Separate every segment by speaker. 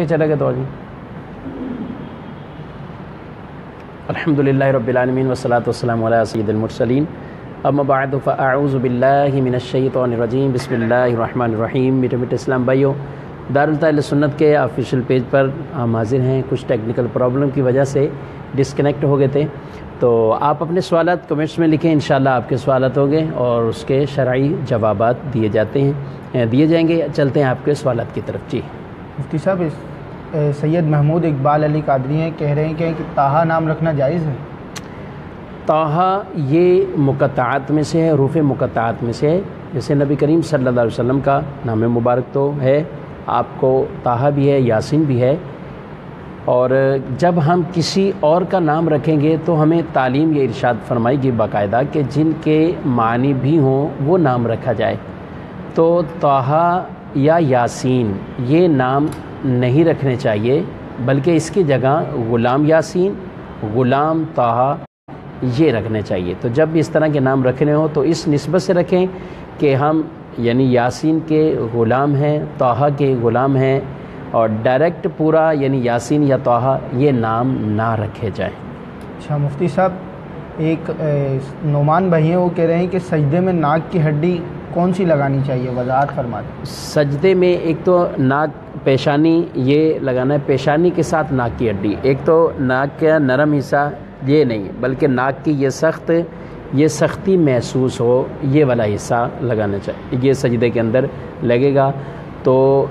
Speaker 1: چلا گیا تو الحمدللہ رب العالمین والصلاة والسلام علی سید المرسلین اما بعد فاعوذ باللہ من الشیطان الرجیم بسم اللہ الرحمن الرحیم۔ میٹھے اسلام بھائیو، دارالتعلیم سنت کے آفیشیل پیج پر ہم حاضر ہیں۔ کچھ ٹیکنیکل پرابلم کی وجہ سے ڈسکنیکٹ ہو گئے تھے، تو آپ اپنے سوالات کمنٹس میں لکھیں، انشاءاللہ آپ کے سوالات ہوں گے اور اس کے شرعی جوابات دیے جائیں گے۔ چلتے ہیں آپ کے سوالات کی طرف۔ جی
Speaker 2: مفتی صاحب، سید محمود اقبال علی قادری ہیں، کہہ رہے ہیں کہ طٰہٰ نام رکھنا جائز ہے؟
Speaker 1: طٰہٰ یہ مقطعات میں سے ہے، حروف مقطعات میں سے ہے۔ جیسے نبی کریم صلی اللہ علیہ وسلم کا نام مبارک تو ہے، آپ کو طٰہٰ بھی ہے، یاسین بھی ہے، اور جب ہم کسی اور کا نام رکھیں گے تو ہمیں تعلیم یہ ارشاد فرمائی گی باقاعدہ کہ جن کے معنی بھی ہوں وہ نام رکھا جائے۔ تو طٰہٰ یا یاسین یہ نام نہیں رکھنے چاہیے، بلکہ اس کی جگہ غلام یاسین، غلام طٰہٰ یہ رکھنے چاہیے۔ تو جب اس طرح کے نام رکھنے ہوں تو اس نسبت سے رکھیں کہ ہم یعنی یاسین کے غلام ہیں، طٰہٰ کے غلام ہیں، اور ڈائریکٹ پورا یعنی یاسین یا طٰہٰ یہ نام نہ رکھے جائیں۔
Speaker 2: اچھا مفتی صاحب، ایک نعمان بھائی ہیں، وہ کہہ رہے ہیں کہ سجدے میں ناک کی ہڈی کون سی لگانی چاہیے، وضاحت فرما دیں۔
Speaker 1: سجدے میں ایک تو ناک پیشانی یہ لگانا ہے، پیشانی کے ساتھ ناک کی ہڈی۔ ایک تو ناک کا نرم حصہ یہ نہیں، بلکہ ناک کی یہ سختی محسوس ہو یہ والا حصہ لگانا چاہیے، یہ سجدے کے اندر لگے گا۔ تو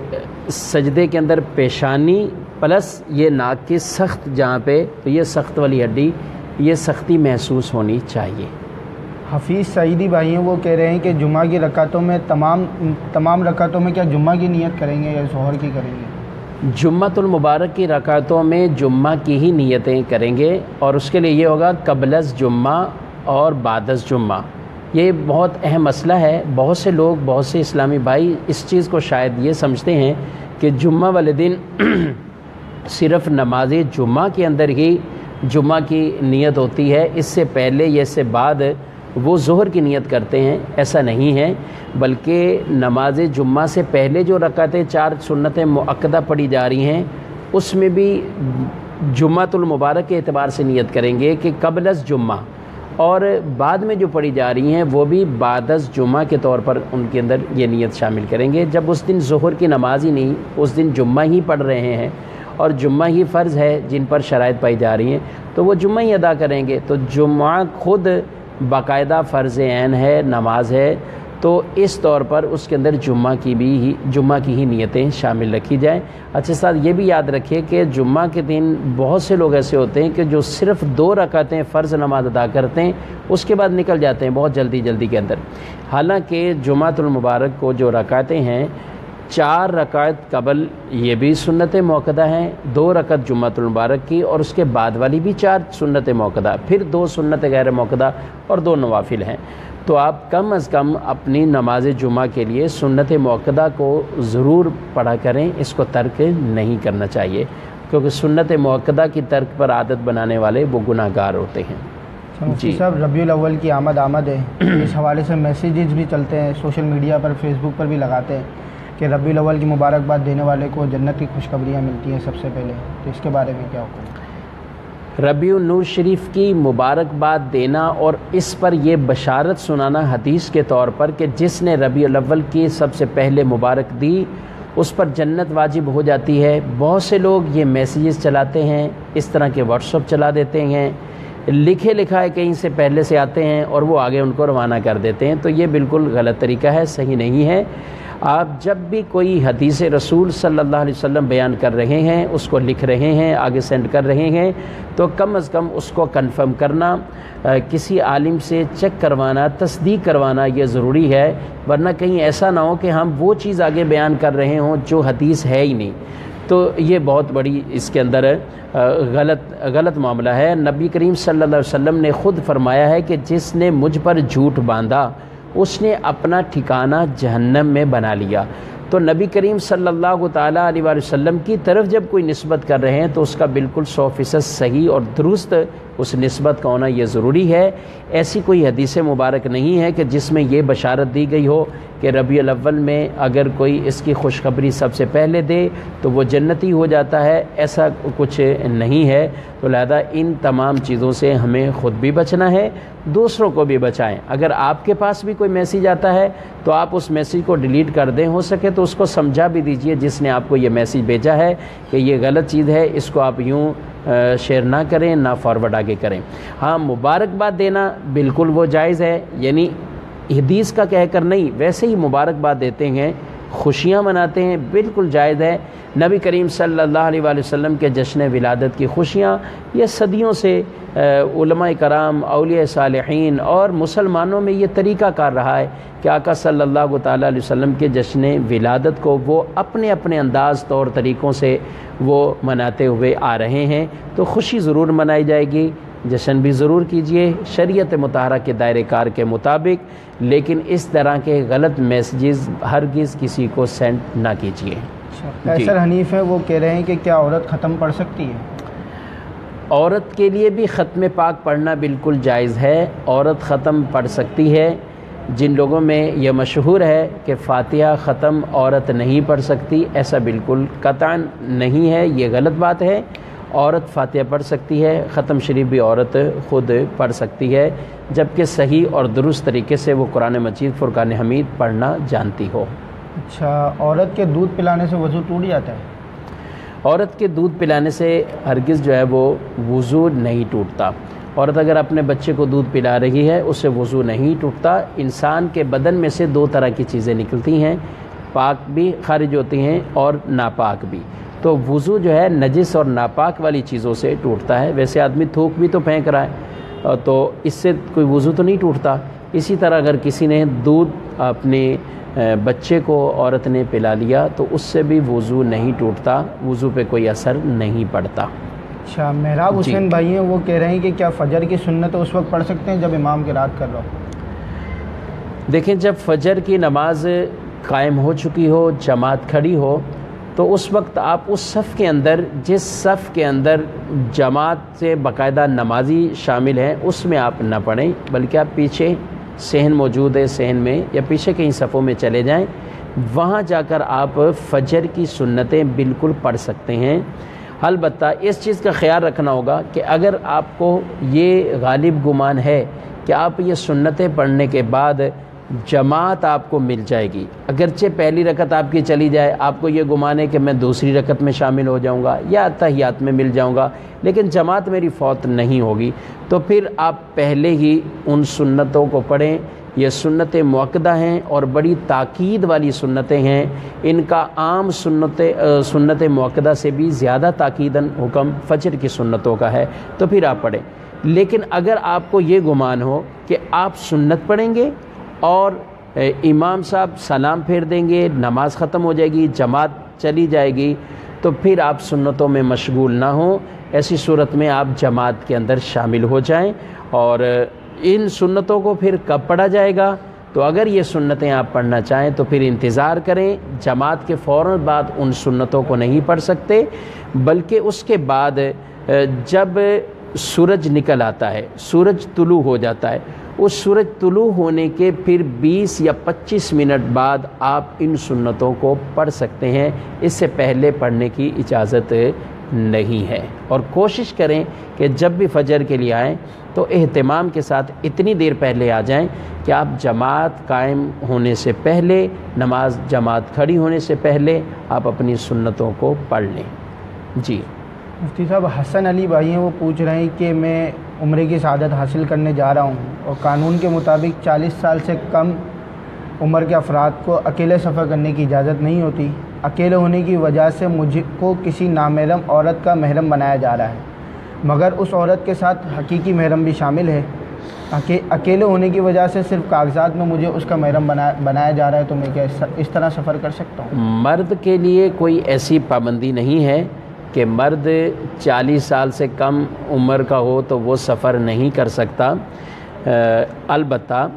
Speaker 1: سجدے کے اندر پیشانی پلس یہ ناک کی سخت جہاں پہ، تو یہ سخت والی ہڈی یہ سختی محسوس ہونی چاہیے۔
Speaker 2: حفیظ سعیدی بھائی ہیں، وہ کہہ رہے ہیں کہ جمعہ کی رکعتوں میں تمام رکعتوں میں کیا جمعہ کی نیت کریں گے یا ظہر کی کریں گے؟
Speaker 1: جمعۃ المبارک کی رکعتوں میں جمعہ کی ہی نیتیں کریں گے، اور اس کے لیے یہ ہوگا قبل از جمعہ اور بعد از جمعہ۔ یہ بہت اہم مسئلہ ہے۔ بہت سے لوگ، بہت سے اسلامی بھائی اس چیز کو شاید یہ سمجھتے ہیں کہ جمعہ والے دن صرف نماز جمعہ کے اندر ہی جمعہ کی نیت ہوتی ہے، اس سے پہلے یا اس سے بعد وہ ظہر کی نیت کرتے ہیں۔ ایسا نہیں ہے، بلکہ نماز جمعہ سے پہلے جو رکعتیں 4 سنتیں مؤکدہ پڑھی جا رہی ہیں اس میں بھی جمعۃ المبارک کے اعتبار سے نیت کریں گے کہ قبل از جمعہ، اور بعد میں جو پڑھی جا رہی ہیں وہ بھی بعد از جمعہ کے طور پر ان کے اندر یہ نیت شامل کریں گے۔ جب اس دن ظہر کی نماز ہی نہیں، اس دن جمعہ ہی پڑھ رہے ہیں اور جمعہ ہی فرض ہے جن پر شرائط پائی جا رہی ہیں، تو وہ جمعہ ہی ادا کریں گے۔ تو جمعہ خود باقاعدہ فرض عین ہے، نماز ہے، تو اس طور پر اس کے اندر جمعہ کی ہی نیتیں شامل رکھی جائیں۔ اچھا ساتھ یہ بھی یاد رکھیے کہ جمعہ کے دن بہت سے لوگ ایسے ہوتے ہیں کہ جو صرف 2 رکعتیں فرض نماز ادا کرتے ہیں، اس کے بعد نکل جاتے ہیں بہت جلدی کے اندر۔ حالانکہ جمعۃ المبارک کو جو رکعتیں ہیں، 4 رکعت قبل یہ بھی سنت موقدہ ہیں، 2 رکعت جمعۃ المبارک کی، اور اس کے بعد والی بھی 4 سنت موقدہ، پھر 2 سنت غیر موقدہ اور 2 نوافل ہیں۔ تو آپ کم از کم اپنی نماز جمعہ کے لیے سنت موقدہ کو ضرور پڑھا کریں، اس کو ترک نہیں کرنا چاہیے، کیونکہ سنت موقدہ کی ترک پر عادت بنانے والے وہ گناہ گار ہوتے ہیں۔
Speaker 2: مفتی صاحب، ربیع الاول کی آمد ہے، اس حوالے سے میسیجز بھی چلتے ہیں، سوشل میڈیا پر، فیس بک پر بھی لگاتے ہیں کہ ربیع الاول کی مبارکباد دینے والے کو جنت کی خوشخبریاں ملتی ہیں سب سے پہلے، تو اس کے بارے میں کیا حکم؟
Speaker 1: ربیع النور شریف کی مبارکباد دینا اور اس پر یہ بشارت سنانا حدیث کے طور پر کہ جس نے ربیع الاول کی سب سے پہلے مبارک دی اس پر جنت واجب ہو جاتی ہے۔ بہت سے لوگ یہ میسیجز چلاتے ہیں، اس طرح کے واٹس ایپ چلا دیتے ہیں، لکھے لکھائے کہیں سے پہلے سے آتے ہیں اور وہ آگے ان کو روانہ کر دیتے ہیں، تو یہ بالکل غلط طریقہ ہے، صحیح نہیں ہے۔ آپ جب بھی کوئی حدیث رسول صلی اللہ علیہ وسلم بیان کر رہے ہیں، اس کو لکھ رہے ہیں، آگے سینڈ کر رہے ہیں، تو کم از کم اس کو کنفرم کرنا، کسی عالم سے چیک کروانا، تصدیق کروانا یہ ضروری ہے، ورنہ کہیں ایسا نہ ہو کہ ہم وہ چیز آگے بیان کر رہے ہوں جو حدیث ہے ہی نہیں، تو یہ بہت بڑی اس کے اندر غلط معاملہ ہے۔ نبی کریم صلی اللہ علیہ وسلم نے خود فرمایا ہے کہ جس نے مجھ پر جھوٹ باندھا اس نے اپنا ٹھکانہ جہنم میں بنا لیا۔ تو نبی کریم صلی اللہ تعالیٰ علیہ وسلم کی طرف جب کوئی نسبت کر رہے ہیں تو اس کا بالکل 100% صحیح اور درست اس نسبت کا ہونا یہ ضروری ہے۔ ایسی کوئی حدیث مبارک نہیں ہے کہ جس میں یہ بشارت دی گئی ہو کہ ربیع الاول میں اگر کوئی اس کی خوشخبری سب سے پہلے دے تو وہ جنتی ہو جاتا ہے، ایسا کچھ نہیں ہے۔ تو لہذا ان تمام چیزوں سے ہمیں خود بھی بچنا ہے، دوسروں کو بھی بچائیں۔ اگر آپ کے پاس بھی کوئی میسیج آتا ہے تو آپ اس میسیج کو ڈیلیٹ کر دیں، ہو سکے تو اس کو سمجھا بھی دیجئے جس نے آپ کو یہ میسیج بھیجا ہے کہ یہ غلط چیز ہے، اس کو آپ یوں شیئر نہ کریں، نہ فارورڈ آگے کریں۔ ہاں، مبارکباد دینا بالکل وہ جائز ہے، یعنی حدیث کا کہہ کر نہیں، ویسے ہی مبارکباد دیتے ہیں، خوشیاں مناتے ہیں، بالکل جائز ہے۔ نبی کریم صلی اللہ علیہ وآلہ وسلم کے جشن ولادت کی خوشیاں یہ صدیوں سے علماء کرام، اولیاء صالحین اور مسلمانوں میں یہ طریقہ کار رہا ہے کہ آقا صلی اللہ تعالیٰ علیہ وسلم کے جشن ولادت کو وہ اپنے اپنے انداز طور طریقوں سے وہ مناتے ہوئے آ رہے ہیں۔ تو خوشی ضرور منائی جائے گی، جشن بھی ضرور کیجئے شریعت مطہرہ کے دائرہ کار کے مطابق، لیکن اس طرح کے غلط میسیجز ہرگز کسی کو سینڈ نہ کیجئے۔
Speaker 2: قیصر حنیف ہے، وہ کہہ رہے ہیں کہ کیا عورت ختم پڑھ سکتی ہے؟
Speaker 1: عورت کے لیے بھی ختم پاک پڑھنا بالکل جائز ہے، عورت ختم پڑھ سکتی ہے۔ جن لوگوں میں یہ مشہور ہے کہ فاتحہ ختم عورت نہیں پڑھ سکتی، ایسا بالکل قطعاً نہیں ہے، یہ غلط بات ہے۔ عورت فاتحہ پڑھ سکتی ہے، ختم شریف بھی عورت خود پڑھ سکتی ہے، جبکہ صحیح اور درست طریقے سے وہ قرآن مجید فرقان حمید پڑھنا جانتی ہو۔
Speaker 2: اچھا، عورت کے دودھ پلانے سے وضو ٹوٹ جاتا ہے؟
Speaker 1: عورت کے دودھ پلانے سے ہرگز جو ہے وہ وضو نہیں ٹوٹتا۔ عورت اگر اپنے بچے کو دودھ پلا رہی ہے، اس سے وضو نہیں ٹوٹتا۔ انسان کے بدن میں سے دو طرح کی چیزیں نکلتی ہیں، پاک بھی خارج ہوتی ہیں اور ناپاک بھی۔ تو وضو جو ہے نجس اور ناپاک والی چیزوں سے ٹوٹتا ہے۔ ویسے آدمی تھوک بھی تو پھینک رہا ہے تو اس سے کوئی وضو تو نہیں ٹوٹتا۔ اسی طرح اگر کسی نے دودھ اپنے بچے کو عورت نے پلا لیا تو اس سے بھی وضو نہیں ٹوٹتا، وضو پہ کوئی اثر نہیں پڑتا۔
Speaker 2: اچھا، محراب حسین بھائی ہیں، وہ کہہ رہے ہیں کہ کیا فجر کی سنت اس وقت پڑھ سکتے ہیں جب امام قرات کر رہا ہو؟
Speaker 1: دیکھیں، جب فجر کی نماز قائم ہو چکی ہو، جماعت کھڑی ہو، تو اس وقت آپ اس صف کے اندر، جس صف کے اندر جماعت سے باقاعدہ نمازی شامل ہیں، اس میں آپ نہ پڑھیں، بلکہ آپ پیچھے صحن موجود ہے، صحن میں یا پیچھے کہیں صفوں میں چلے جائیں، وہاں جا کر آپ فجر کی سنتیں بالکل پڑھ سکتے ہیں۔ البتہ اس چیز کا خیال رکھنا ہوگا کہ اگر آپ کو یہ غالب گمان ہے کہ آپ یہ سنتیں پڑھنے کے بعد جماعت آپ کو مل جائے گی، اگرچہ پہلی رکعت آپ کی چلی جائے، آپ کو یہ گمان ہے کہ میں دوسری رکعت میں شامل ہو جاؤں گا یا تحیات میں مل جاؤں گا، لیکن جماعت میری فوت نہیں ہوگی، تو پھر آپ پہلے ہی ان سنتوں کو پڑھیں۔ یہ سنتیں مؤکدہ ہیں اور بڑی تاکید والی سنتیں ہیں، ان کا عام سنت مؤکدہ سے بھی زیادہ تاکیداً حکم فجر کی سنتوں کا ہے، تو پھر آپ پڑھیں۔ لیکن اگر آپ کو یہ گمان ہو کہ آپ سنت پڑھیں گے اور امام صاحب سلام پھیر دیں گے، نماز ختم ہو جائے گی، جماعت چلی جائے گی، تو پھر آپ سنتوں میں مشغول نہ ہوں۔ ایسی صورت میں آپ جماعت کے اندر شامل ہو جائیں۔ اور ان سنتوں کو پھر کب پڑھا جائے گا؟ تو اگر یہ سنتیں آپ پڑھنا چاہیں تو پھر انتظار کریں، جماعت کے فوراً بعد ان سنتوں کو نہیں پڑھ سکتے، بلکہ اس کے بعد جب سورج نکل آتا ہے، سورج طلوع ہو جاتا ہے، اس سورج طلوع ہونے کے پھر 20 یا 25 منٹ بعد آپ ان سنتوں کو پڑھ سکتے ہیں، اس سے پہلے پڑھنے کی اجازت نہیں ہے۔ اور کوشش کریں کہ جب بھی فجر کے لیے آئیں تو اہتمام کے ساتھ اتنی دیر پہلے آ جائیں کہ آپ جماعت قائم ہونے سے پہلے، نماز جماعت کھڑی ہونے سے پہلے آپ اپنی سنتوں کو پڑھ لیں۔ جی
Speaker 2: مفتی صاحب، حسن علی بھائی ہیں، وہ پوچھ رہے ہیں کہ میں عمرے کی سعادت حاصل کرنے جا رہا ہوں اور قانون کے مطابق 40 سال سے کم عمر کے افراد کو اکیلے سفر کرنے کی اجازت نہیں ہوتی۔ اکیلے ہونے کی وجہ سے مجھ کو کسی نامحرم عورت کا محرم بنایا جا رہا ہے، مگر اس عورت کے ساتھ حقیقی محرم بھی شامل ہے۔ اکیلے ہونے کی وجہ سے صرف کاغذات میں مجھے اس کا محرم بنایا جا رہا ہے، تو میں کیا اس طرح سفر کر سکتا ہوں؟
Speaker 1: مرد کے لیے کوئی ایسی پابندی نہیں ہے کہ مرد 40 سال سے کم عمر کا ہو تو وہ سفر نہیں کر سکتا۔ البتہ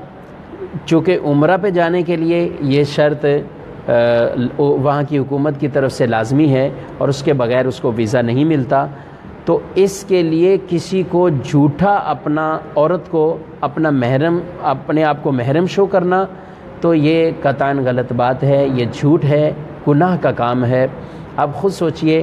Speaker 1: چونکہ عمرہ پہ جانے کے لیے یہ شرط وہاں کی حکومت کی طرف سے لازمی ہے اور اس کے بغیر اس کو ویزا نہیں ملتا، تو اس کے لیے کسی کو جھوٹا اپنا عورت کو اپنا محرم اپنے آپ کو محرم شو کرنا تو یہ قطعاً غلط بات ہے، یہ جھوٹ ہے، گناہ کا کام ہے۔ آپ خود سوچئے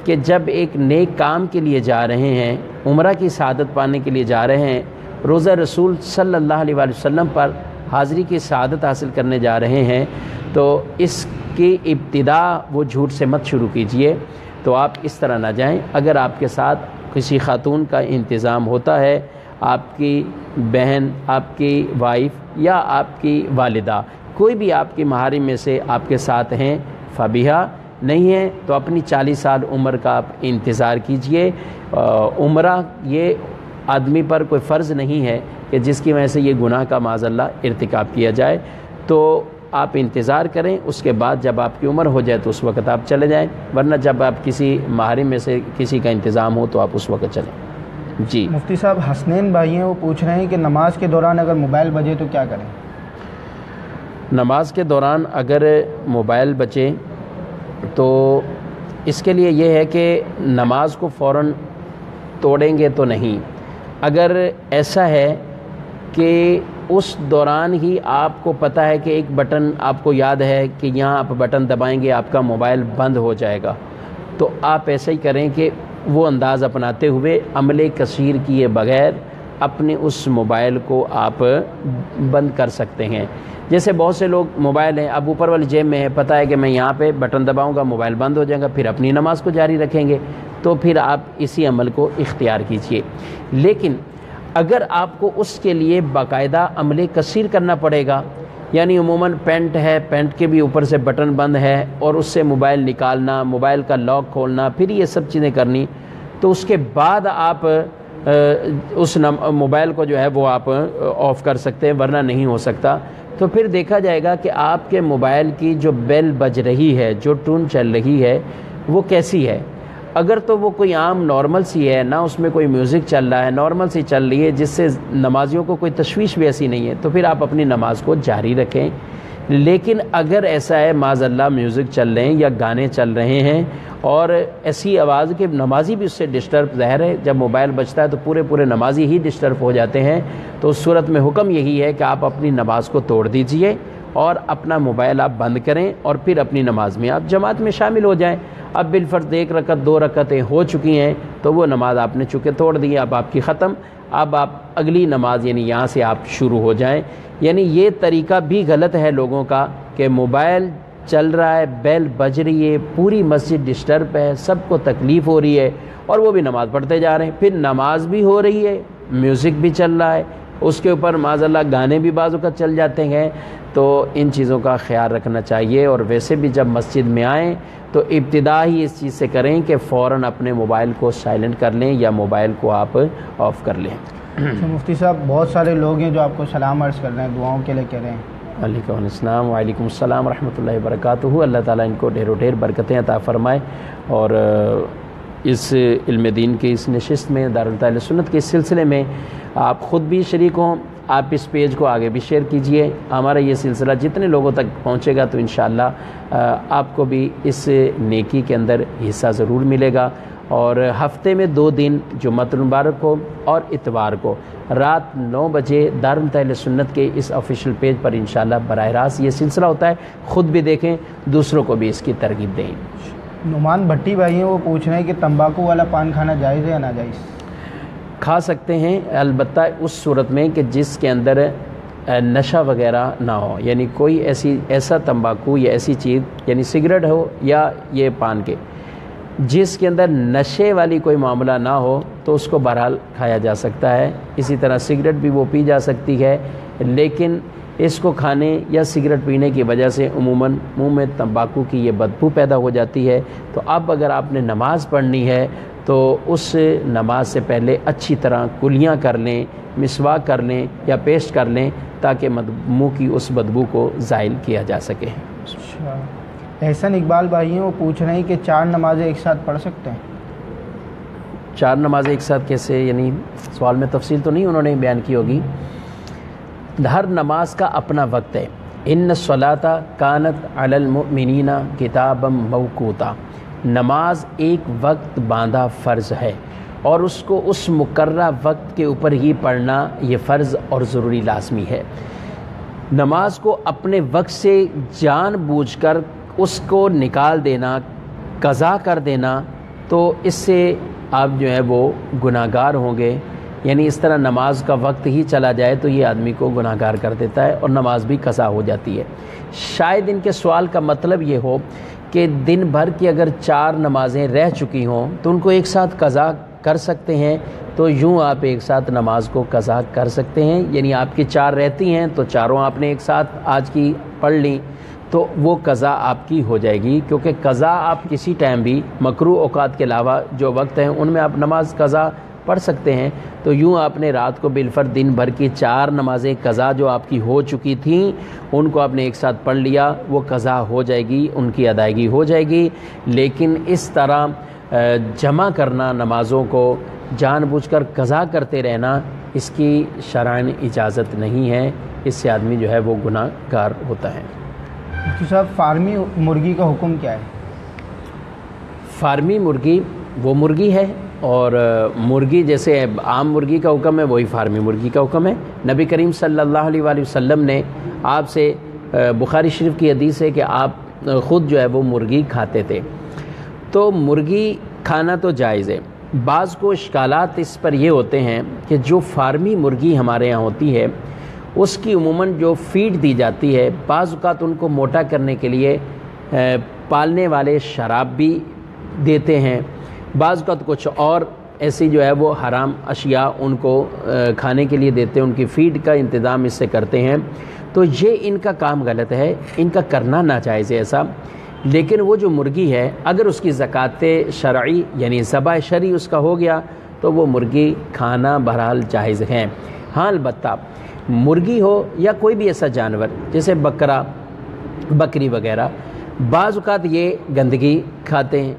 Speaker 1: کہ جب ایک نیک کام کے لیے جا رہے ہیں، عمرہ کی سعادت پانے کے لیے جا رہے ہیں، روزہ رسول صلی اللہ علیہ وآلہ وسلم پر حاضری کی سعادت حاصل کرنے جا رہے ہیں، تو اس کی ابتدا وہ جھوٹ سے مت شروع کیجئے۔ تو آپ اس طرح نہ جائیں۔ اگر آپ کے ساتھ کسی خاتون کا انتظام ہوتا ہے، آپ کی بہن، آپ کی وائف یا آپ کی والدہ، کوئی بھی آپ کی محارم میں سے آپ کے ساتھ ہیں، فبیہا، نہیں ہے تو اپنی 40 سال عمر کا آپ انتظار کیجئے۔ عمرہ یہ آدمی پر کوئی فرض نہیں ہے کہ جس کی وجہ سے یہ گناہ کا معاذ اللہ ارتکاب کیا جائے، تو آپ انتظار کریں، اس کے بعد جب آپ کی عمر ہو جائے تو اس وقت آپ چلے جائیں، ورنہ جب آپ کسی محارم میں سے کسی کا انتظام ہو تو آپ اس وقت چلیں۔ جی
Speaker 2: مفتی صاحب، حسنین بھائی ہیں، وہ پوچھ رہے ہیں کہ نماز کے دوران اگر موبائل بجے تو کیا کریں؟
Speaker 1: نماز کے دوران اگر موبائل بچے تو اس کے لیے یہ ہے کہ نماز کو فوراً توڑیں گے تو نہیں۔ اگر ایسا ہے کہ اس دوران ہی آپ کو پتہ ہے کہ ایک بٹن آپ کو یاد ہے کہ یہاں آپ بٹن دبائیں گے آپ کا موبائل بند ہو جائے گا، تو آپ ایسا ہی کریں کہ وہ انداز اپناتے ہوئے عمل کثیر کیے بغیر اپنے اس موبائل کو آپ بند کر سکتے ہیں۔ جیسے بہت سے لوگ موبائل ہیں، اب اوپر والی جیب میں ہے، پتہ ہے کہ میں یہاں پہ بٹن دباؤں گا موبائل بند ہو جائے گا، پھر اپنی نماز کو جاری رکھیں گے، تو پھر آپ اسی عمل کو اختیار کیجئے۔ لیکن اگر آپ کو اس کے لیے باقاعدہ عمل کثیر کرنا پڑے گا، یعنی عموماً پینٹ ہے، پینٹ کے بھی اوپر سے بٹن بند ہے اور اس سے موبائل نکالنا، موبائل کا لاک کھولنا، پھر یہ سب چیزیں کرنی، تو اس کے بعد آپ اس موبائل کو جو ہے وہ آپ آف کر سکتے ہیں، ورنہ نہیں ہو سکتا۔ تو پھر دیکھا جائے گا کہ آپ کے موبائل کی جو بیل بج رہی ہے، جو ٹون چل رہی ہے، وہ کیسی ہے۔ اگر تو وہ کوئی عام نارمل سی ہے، نہ اس میں کوئی میوزک چل رہا ہے، نارمل سی چل رہی ہے جس سے نمازیوں کو کوئی تشویش بھی ایسی نہیں ہے، تو پھر آپ اپنی نماز کو جاری رکھیں۔ لیکن اگر ایسا ہے معاذ اللہ میوزک چل رہے ہیں یا گانے چل رہے ہیں اور ایسی آواز کہ نمازی بھی اس سے ڈسٹرب، ظاہر ہے جب موبائل بجتا ہے تو پورے نمازی ہی ڈسٹرب ہو جاتے ہیں، تو اس صورت میں حکم یہی ہے کہ آپ اپنی نماز کو توڑ دیجئے اور اپنا موبائل آپ بند کریں اور پھر اپنی نماز میں آپ جماعت میں شامل ہو جائیں۔ اب بالفرض 1 رکعت 2 رکعتیں ہو چکی ہیں تو وہ نماز آپ نے چونکہ توڑ دی، اب آپ کی ختم، اب آپ اگلی نماز یعنی یہاں سے آپ شروع ہو جائیں۔ یعنی یہ طریقہ بھی غلط ہے لوگوں کا کہ موبائل چل رہا ہے، بیل بج رہی ہے، پوری مسجد ڈسٹرب ہے، سب کو تکلیف ہو رہی ہے اور وہ بھی نماز پڑھتے جا رہے ہیں، پھر نماز بھی ہو رہی ہے، میوزک بھی چل رہا ہے، اس کے اوپر معاذ اللہ گانے بھی بعض اوقات چل جاتے ہیں۔ تو ان چیزوں کا خیال رکھنا چاہیے، اور ویسے بھی جب مسجد میں آئیں تو ابتدا ہی اس چیز سے کریں کہ فوراً اپنے موبائل کو سائلنٹ کر لیں یا موبائل کو آپ آف کر لیں۔
Speaker 2: مفتی صاحب، بہت سارے لوگ ہیں جو آپ کو سلام عرض کر رہے ہیں، دعاؤں کے لیے کہہ رہے ہیں۔
Speaker 1: علیکم السلام، وعلیکم السلام ورحمۃ اللہ وبرکاتہ۔ اللہ تعالیٰ ان کو ڈھیر و ڈھیر برکتیں عطا فرمائے، اور اس علم دین کی اس نشست میں، دارالتعلیم سنت کے اس سلسلے میں آپ خود بھی شریک ہوں۔ آپ اس پیج کو آگے بھی شیئر کیجئے، ہمارا یہ سلسلہ جتنے لوگوں تک پہنچے گا تو انشاءاللہ آپ کو بھی اس نیکی کے اندر حصہ ضرور ملے گا۔ اور ہفتے میں 2 دن جمعۃ المبارک کو اور اتوار کو رات 9 بجے دارالتعلیم سنت کے اس آفیشیل پیج پر انشاءاللہ براہ راست یہ سلسلہ ہوتا ہے، خود بھی دیکھیں، دوسروں کو بھی اس کی ترغیب دیں۔
Speaker 2: نعمان بھٹی بھائی ہیں، وہ پوچھ رہے ہیں کہ تمباکو والا پان کھانا جائز ہے یا ناجائز؟
Speaker 1: کھا سکتے ہیں، البتہ اس صورت میں کہ جس کے اندر نشہ وغیرہ نہ ہو، یعنی کوئی ایسا تمباکو یا ایسی چیز، یعنی سگریٹ ہو یا یہ پان کے، جس کے اندر نشے والی کوئی معاملہ نہ ہو تو اس کو بہرحال کھایا جا سکتا ہے۔ اسی طرح سگریٹ بھی وہ پی جا سکتی ہے، لیکن اس کو کھانے یا سگریٹ پینے کی وجہ سے عموماً منہ میں تمباکو کی یہ بدبو پیدا ہو جاتی ہے۔ تو اب اگر آپ نے نماز پڑھنی ہے تو اس نماز سے پہلے اچھی طرح کلیاں کر لیں، مسواک کر لیں یا پیسٹ کر لیں تاکہ منہ کی اس بدبو کو زائل کیا جا سکے۔
Speaker 2: اچھا، احسن اقبال بھائی ہیں، وہ پوچھ رہے ہیں کہ 4 نمازیں ایک ساتھ پڑھ سکتے ہیں؟
Speaker 1: 4 نمازیں ایک ساتھ کیسے؟ یعنی سوال میں تفصیل تو نہیں انہوں نے بیان کی ہوگی۔ ہر نماز کا اپنا وقت ہے۔ ان الصلاۃ کانت علی المؤمنین کتابا موقوتا، نماز ایک وقت باندھا فرض ہے، اور اس کو اس مقررہ وقت کے اوپر ہی پڑھنا یہ فرض اور ضروری لازمی ہے۔ نماز کو اپنے وقت سے جان بوجھ کر اس کو نکال دینا، قضا کر دینا، تو اس سے آپ جو ہے وہ گناہ گار ہوں گے۔ یعنی اس طرح نماز کا وقت ہی چلا جائے تو یہ آدمی کو گناہ گار کر دیتا ہے اور نماز بھی قضا ہو جاتی ہے۔ شاید ان کے سوال کا مطلب یہ ہو کہ دن بھر کی اگر 4 نمازیں رہ چکی ہوں تو ان کو ایک ساتھ قضا کر سکتے ہیں، تو یوں آپ ایک ساتھ نماز کو قضا کر سکتے ہیں۔ یعنی آپ کی 4 رہتی ہیں تو چاروں آپ نے ایک ساتھ آج کی پڑھ لیں تو وہ قضا آپ کی ہو جائے گی، کیونکہ قضا آپ کسی ٹائم بھی مکروہ اوقات کے علاوہ جو وقت ہیں ان میں آپ نماز قضا پڑھ سکتے ہیں۔ تو یوں آپ نے رات کو بالفرض دن بھر کی 4 نمازیں قضا جو آپ کی ہو چکی تھیں ان کو آپ نے ایک ساتھ پڑھ لیا، وہ قضا ہو جائے گی، ان کی ادائیگی ہو جائے گی۔ لیکن اس طرح جمع کرنا نمازوں کو جان بوجھ کر قضا کرتے رہنا، اس کی شرعاً اجازت نہیں ہے، اس سے آدمی جو ہے وہ گناہ گار ہوتا ہے۔
Speaker 2: مفتی صاحب، فارمی مرغی کا حکم کیا ہے؟
Speaker 1: فارمی مرغی وہ مرغی ہے، اور مرغی جیسے عام مرغی کا حکم ہے وہی فارمی مرغی کا حکم ہے۔ نبی کریم صلی اللہ علیہ وآلہ وسلم نے آپ سے، بخاری شریف کی حدیث ہے کہ آپ خود جو ہے وہ مرغی کھاتے تھے، تو مرغی کھانا تو جائز ہے۔ بعض کو اشکالات اس پر یہ ہوتے ہیں کہ جو فارمی مرغی ہمارے یہاں ہوتی ہے اس کی عموماً جو فیڈ دی جاتی ہے، بعض اوقات ان کو موٹا کرنے کے لیے پالنے والے شراب بھی دیتے ہیں، بعض اوقات کچھ اور ایسی جو ہے وہ حرام اشیاء ان کو کھانے کے لیے دیتے ہیں، ان کی فیڈ کا انتظام اس سے کرتے ہیں۔ تو یہ ان کا کام غلط ہے، ان کا کرنا ناجائز ہے ایسا۔ لیکن وہ جو مرغی ہے اگر اس کی زکوٰۃ شرعی یعنی ذبح شرعی اس کا ہو گیا تو وہ مرغی کھانا بہرحال جائز ہے۔ ہاں البتہ مرغی ہو یا کوئی بھی ایسا جانور جیسے بکرا، بکری وغیرہ، بعض اوقات یہ گندگی کھاتے ہیں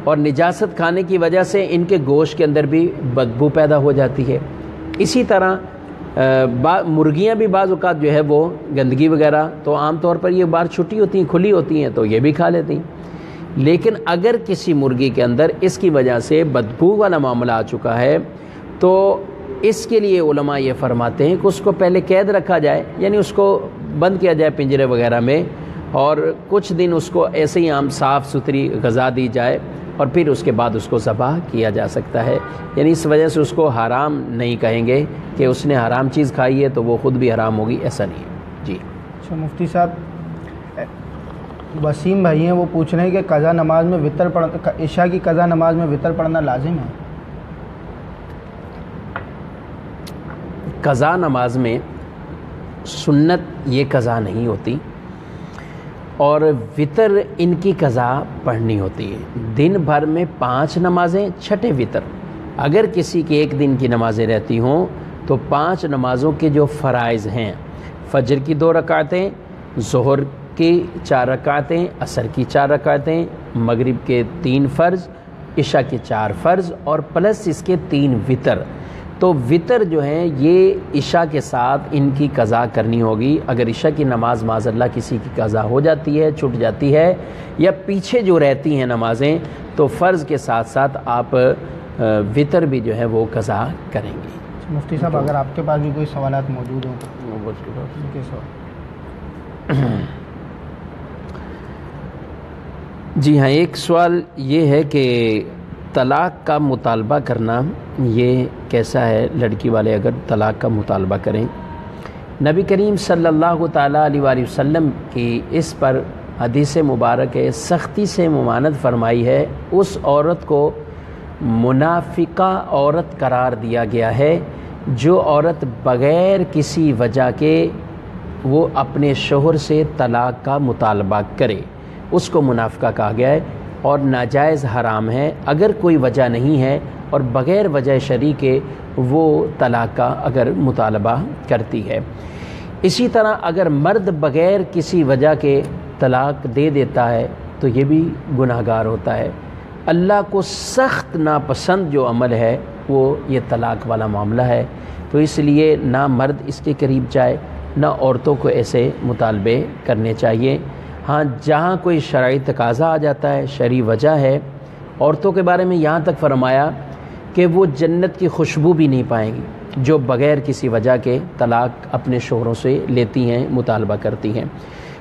Speaker 1: اور نجاست کھانے کی وجہ سے ان کے گوشت کے اندر بھی بدبو پیدا ہو جاتی ہے۔ اسی طرح مرغیاں بھی بعض اوقات جو ہے وہ گندگی وغیرہ، تو عام طور پر یہ باہر چھٹی ہوتی ہیں، کھلی ہوتی ہیں، تو یہ بھی کھا لیتی ہیں۔ لیکن اگر کسی مرغی کے اندر اس کی وجہ سے بدبو والا معاملہ آ چکا ہے تو اس کے لیے علماء یہ فرماتے ہیں کہ اس کو پہلے قید رکھا جائے، یعنی اس کو بند کیا جائے پنجرے وغیرہ میں، اور کچھ دن اس کو ایسے ہی عام صاف ستھری غذا دی جائے اور پھر اس کے بعد اس کو ذبح کیا جا سکتا ہے۔ یعنی اس وجہ سے اس کو حرام نہیں کہیں گے کہ اس نے حرام چیز کھائی ہے تو وہ خود بھی حرام ہوگی، ایسا نہیں ہے۔ جی
Speaker 2: اچھا مفتی صاحب، وسیم بھائی ہیں، وہ پوچھ رہے ہیں کہ قضا نماز میں وطر پڑھنا، عشاء کی قضا نماز میں وطر پڑھنا لازم ہے؟
Speaker 1: قضا نماز میں سنت یہ قضا نہیں ہوتی، اور وطر ان کی قضا پڑھنی ہوتی ہے۔ دن بھر میں 5 نمازیں، چھٹے وطر۔ اگر کسی کی ایک دن کی نمازیں رہتی ہوں تو 5 نمازوں کے جو فرائض ہیں، فجر کی 2 رکعتیں، ظہر کی 4 رکعتیں، عصر کی 4 رکعتیں، مغرب کے 3 فرض، عشاء کے 4 فرض، اور پلس اس کے 3 وطر۔ تو وطر جو ہیں یہ عشاء کے ساتھ ان کی قضا کرنی ہوگی۔ اگر عشاء کی نماز معاذ اللہ کسی کی قضا ہو جاتی ہے، چھوٹ جاتی ہے، یا پیچھے جو رہتی ہیں نمازیں، تو فرض کے ساتھ ساتھ آپ وطر بھی جو ہے وہ قضا کریں گے۔
Speaker 2: مفتی صاحب، اگر آپ کے پاس بھی کوئی سوالات موجود ہوں
Speaker 1: جی ہاں، ایک سوال یہ ہے کہ طلاق کا مطالبہ کرنا یہ کیسا ہے؟ لڑکی والے اگر طلاق کا مطالبہ کریں، نبی کریم صلی اللہ تعالیٰ علیہ وآلہ وسلم کی اس پر حدیث مبارک ہے، سختی سے ممانعت فرمائی ہے۔ اس عورت کو منافقہ عورت قرار دیا گیا ہے جو عورت بغیر کسی وجہ کے وہ اپنے شوہر سے طلاق کا مطالبہ کرے، اس کو منافقہ کہا گیا ہے، اور ناجائز حرام ہے۔ اگر کوئی وجہ نہیں ہے اور بغیر وجہ شرعی کے وہ طلاق کا اگر مطالبہ کرتی ہے۔ اسی طرح اگر مرد بغیر کسی وجہ کے طلاق دے دیتا ہے تو یہ بھی گناہ گار ہوتا ہے۔ اللہ کو سخت ناپسند جو عمل ہے وہ یہ طلاق والا معاملہ ہے، تو اس لیے نہ مرد اس کے قریب جائے، نہ عورتوں کو ایسے مطالبے کرنے چاہیے۔ ہاں، جہاں کوئی شرعی تقاضا آ جاتا ہے، شرعی وجہ ہے، عورتوں کے بارے میں یہاں تک فرمایا کہ وہ جنت کی خوشبو بھی نہیں پائیں گی جو بغیر کسی وجہ کے طلاق اپنے شوہروں سے لیتی ہیں، مطالبہ کرتی ہیں۔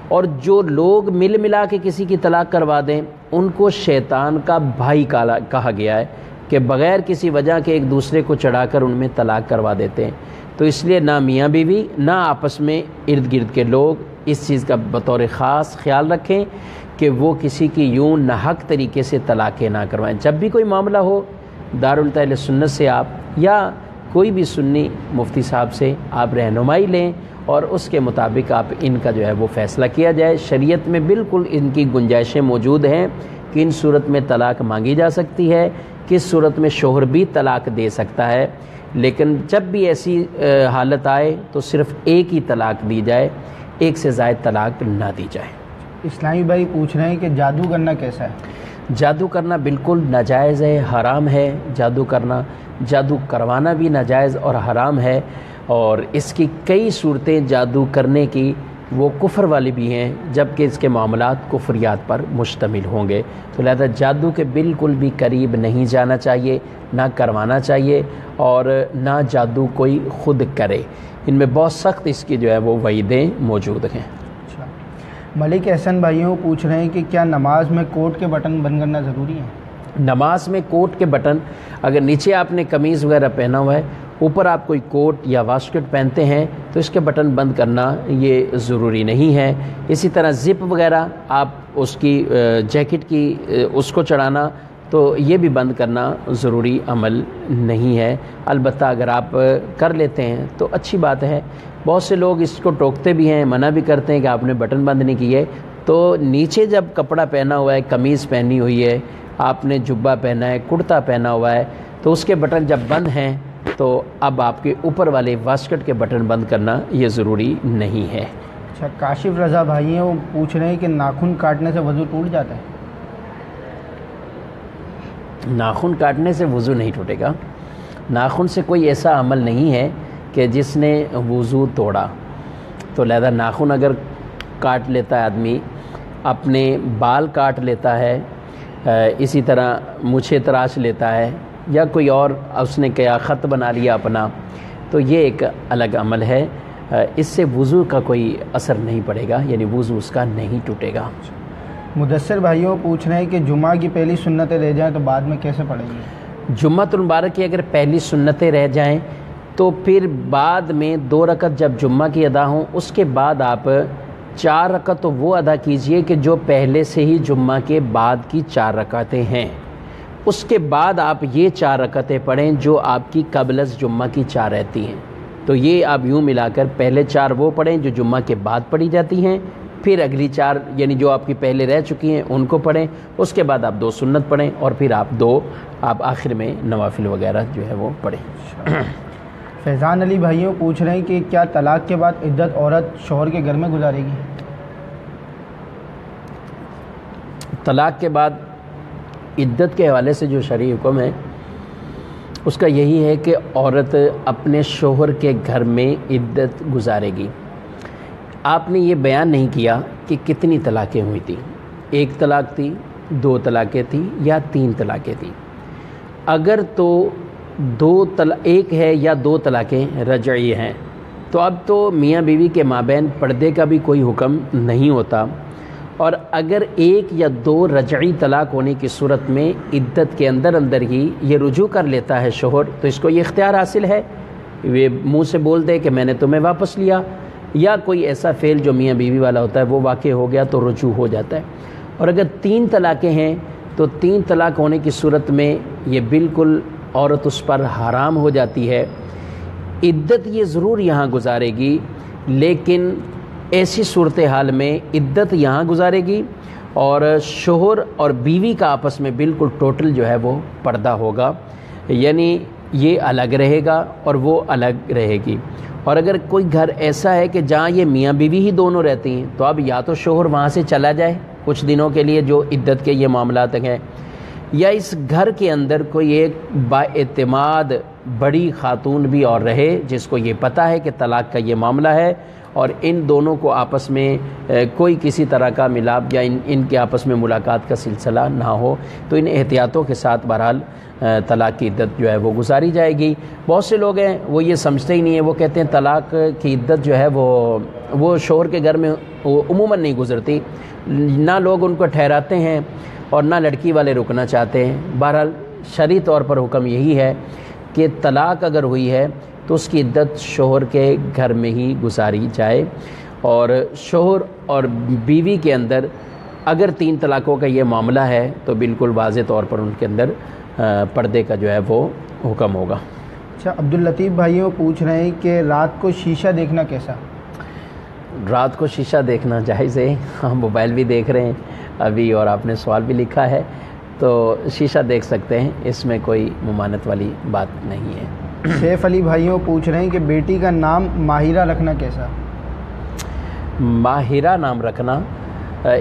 Speaker 1: اور جو لوگ مل ملا کے کسی کی طلاق کروا دیں ان کو شیطان کا بھائی کہا گیا ہے کہ بغیر کسی وجہ کے ایک دوسرے کو چڑھا کر ان میں طلاق کروا دیتے ہیں۔ تو اس لیے نہ میاں بیوی نہ آپس میں ارد گرد کے لوگ اس چیز کا بطور خاص خیال رکھیں کہ وہ کسی کی یوں ناحق طریقے سے طلاقیں نہ کروائیں۔ جب بھی کوئی معاملہ ہو دارالہدایٰ اہل سنت سے آپ یا کوئی بھی سنی مفتی صاحب سے آپ رہنمائی لیں اور اس کے مطابق آپ ان کا جو ہے وہ فیصلہ کیا جائے۔ شریعت میں بالکل ان کی گنجائشیں موجود ہیں کہ ان صورت میں طلاق مانگی جا سکتی ہے، کس صورت میں شوہر بھی طلاق دے سکتا ہے، لیکن جب بھی ایسی حالت آئے تو صرف ایک ہی طلاق دی جائے، ایک سے زائد طلاق نہ دی جائے۔
Speaker 2: اسلامی بھائی پوچھ رہے ہیں کہ جادو کرنا کیسا ہے؟
Speaker 1: جادو کرنا بالکل ناجائز ہے، حرام ہے جادو کرنا، جادو کروانا بھی ناجائز اور حرام ہے، اور اس کی کئی صورتیں جادو کرنے کی وہ کفر والی بھی ہیں جبکہ اس کے معاملات کفریات پر مشتمل ہوں گے، تو لہذا جادو کے بالکل بھی قریب نہیں جانا چاہیے، نہ کروانا چاہیے اور نہ جادو کوئی خود کرے۔ ان میں بہت سخت اس کی جو ہے وہ وعیدیں موجود ہیں۔
Speaker 2: ملک احسن بھائیوں پوچھ رہے ہیں کہ کیا نماز میں کوٹ کے بٹن بند کرنا ضروری ہے؟
Speaker 1: نماز میں کوٹ کے بٹن، اگر نیچے آپ نے قمیض وغیرہ پہنا ہوا ہے، اوپر آپ کوئی کوٹ یا واسکٹ پہنتے ہیں تو اس کے بٹن بند کرنا یہ ضروری نہیں ہے۔ اسی طرح زپ وغیرہ آپ اس کی جیکٹ کی اس کو چڑھانا تو یہ بھی بند کرنا ضروری عمل نہیں ہے، البتہ اگر آپ کر لیتے ہیں تو اچھی بات ہے۔ بہت سے لوگ اس کو ٹوکتے بھی ہیں، منع بھی کرتے ہیں کہ آپ نے بٹن بند نہیں کیے، تو نیچے جب کپڑا پہنا ہوا ہے، قمیض پہنی ہوئی ہے، آپ نے جبہ پہنا ہے، کرتا پہنا ہوا ہے، تو اس کے بٹن جب بند ہیں تو اب آپ کے اوپر والے واسکٹ کے بٹن بند کرنا یہ ضروری نہیں ہے۔
Speaker 2: اچھا، کاشف رضا بھائی وہ پوچھ رہے ہیں کہ ناخن کاٹنے سے وضو ٹوٹ جاتا ہے؟
Speaker 1: ناخن کاٹنے سے وضو نہیں ٹوٹے گا، ناخن سے کوئی ایسا عمل نہیں ہے کہ جس نے وضو توڑا، تو لہذا ناخن اگر کاٹ لیتا ہے آدمی، اپنے بال کاٹ لیتا ہے، اسی طرح مونچھیں تراش لیتا ہے یا کوئی اور اس نے کیا خط بنا لیا اپنا، تو یہ ایک الگ عمل ہے، اس سے وضو کا کوئی اثر نہیں پڑے گا، یعنی وضو اس کا نہیں ٹوٹے گا۔
Speaker 2: مدثر بھائیوں پوچھ رہے ہیں کہ جمعہ کی پہلی سنتیں رہ جائیں تو بعد میں کیسے پڑھیں گے؟
Speaker 1: جمعۃ المبارک کی اگر پہلی سنتیں رہ جائیں تو پھر بعد میں 2 رکعت جب جمعہ کی ادا ہوں اس کے بعد آپ 4 رکعت تو وہ ادا کیجئے کہ جو پہلے سے ہی جمعہ کے بعد کی 4 رکعتیں ہیں، اس کے بعد آپ یہ 4 رکعتیں پڑھیں جو آپ کی قبل از جمعہ کی 4 رہتی ہیں، تو یہ آپ یوں ملا کر پہلے 4 وہ پڑھیں جو جمعہ کے بعد پڑھی جاتی ہیں، پھر اگلی 4 یعنی جو آپ کی پہلے رہ چکی ہیں ان کو پڑھیں، اس کے بعد آپ 2 سنت پڑھیں اور پھر آپ 2 آپ آخر میں نوافل وغیرہ جو ہے وہ پڑھیں۔
Speaker 2: فیضان علی بھائیوں پوچھ رہے ہیں کہ کیا طلاق کے بعد عدت عورت شوہر کے گھر میں گزارے گی؟
Speaker 1: طلاق کے بعد عدت کے حوالے سے جو شرعی حکم ہے اس کا یہی ہے کہ عورت اپنے شوہر کے گھر میں عدت گزارے گی۔ آپ نے یہ بیان نہیں کیا کہ کتنی طلاقیں ہوئی تھیں، 1 طلاق تھی، 2 طلاقیں تھیں یا 3 طلاقیں تھیں۔ اگر تو 1 ہے یا 2 طلاقیں رجعی ہیں تو اب تو میاں بیوی کے مابین پردے کا بھی کوئی حکم نہیں ہوتا، اور اگر 1 یا 2 رجعی طلاق ہونے کی صورت میں عدت کے اندر ہی یہ رجوع کر لیتا ہے شوہر تو اس کو یہ اختیار حاصل ہے، یہ منہ سے بول دے کہ میں نے تمہیں واپس لیا، یا کوئی ایسا فعل جو میاں بیوی والا ہوتا ہے وہ واقع ہو گیا تو رجوع ہو جاتا ہے۔ اور اگر 3 طلاقیں ہیں تو 3 طلاق ہونے کی صورت میں یہ بالکل عورت اس پر حرام ہو جاتی ہے۔ عدت یہ ضرور یہاں گزارے گی، لیکن ایسی صورتحال میں عدت یہاں گزارے گی اور شوہر اور بیوی کا آپس میں بالکل ٹوٹل جو ہے وہ پردہ ہوگا، یعنی یہ الگ رہے گا اور وہ الگ رہے گی۔ اور اگر کوئی گھر ایسا ہے کہ جہاں یہ میاں بیوی ہی دونوں رہتی ہیں تو اب یا تو شوہر وہاں سے چلا جائے کچھ دنوں کے لیے جو عدت کے یہ معاملات ہیں، یا اس گھر کے اندر کوئی ایک بااعتماد بڑی خاتون بھی اور رہے جس کو یہ پتہ ہے کہ طلاق کا یہ معاملہ ہے اور ان دونوں کو آپس میں کوئی کسی طرح کا ملاپ یا ان کے آپس میں ملاقات کا سلسلہ نہ ہو، تو ان احتیاطوں کے ساتھ بہرحال طلاق کی عدت جو ہے وہ گزاری جائے گی۔ بہت سے لوگ ہیں وہ یہ سمجھتے ہی نہیں ہیں، وہ کہتے ہیں طلاق کی عدت جو ہے وہ شوہر کے گھر میں عموماً نہیں گزرتی، نہ لوگ ان کو ٹھہراتے ہیں اور نہ لڑکی والے رکنا چاہتے ہیں۔ بہرحال شرعی طور پر حکم یہی ہے کہ طلاق اگر ہوئی ہے تو اس کی عدت شوہر کے گھر میں ہی گزاری جائے، اور شوہر اور بیوی کے اندر اگر 3 طلاقوں کا یہ معاملہ ہے تو بالکل واضح طور پر ان کے اندر پردے کا جو ہے وہ حکم ہوگا۔
Speaker 2: اچھا، عبداللطیف بھائیوں پوچھ رہے ہیں کہ رات کو شیشہ دیکھنا کیسا؟
Speaker 1: رات کو شیشہ دیکھنا جائز ہے، ہم موبائل بھی دیکھ رہے ہیں ابھی اور آپ نے سوال بھی لکھا ہے، تو شیشہ دیکھ سکتے ہیں، اس میں کوئی ممانعت والی بات نہیں ہے۔
Speaker 2: سیف علی بھائیوں پوچھ رہے ہیں کہ بیٹی کا نام ماہرہ رکھنا کیسا؟
Speaker 1: ماہرہ نام رکھنا،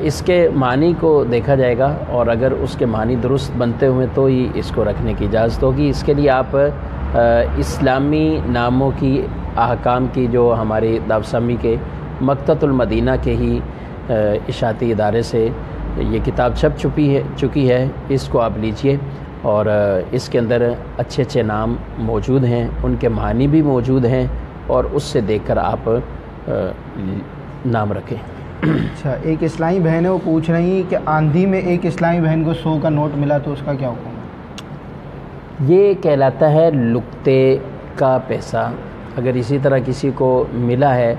Speaker 1: اس کے معنی کو دیکھا جائے گا، اور اگر اس کے معنی درست بنتے ہوئے تو ہی اس کو رکھنے کی اجازت ہوگی۔ اس کے لیے آپ اسلامی ناموں کی احکام کی جو ہماری دارالسلامی کے مکتبۃ المدینہ کے ہی اشاعتی ادارے سے یہ کتاب چھپ چکی ہے، اس کو آپ لیجئے، اور اس کے اندر اچھے اچھے نام موجود ہیں، ان کے معنی بھی موجود ہیں، اور اس سے دیکھ کر آپ نام رکھیں۔
Speaker 2: اچھا، ایک اسلامی بہن ہے، وہ پوچھ رہی ہیں کہ آندھی میں ایک اسلامی بہن کو 100 کا نوٹ ملا تو اس کا کیا حکم ہے؟
Speaker 1: یہ کہلاتا ہے لقطے کا پیسہ۔ اگر اسی طرح کسی کو ملا ہے،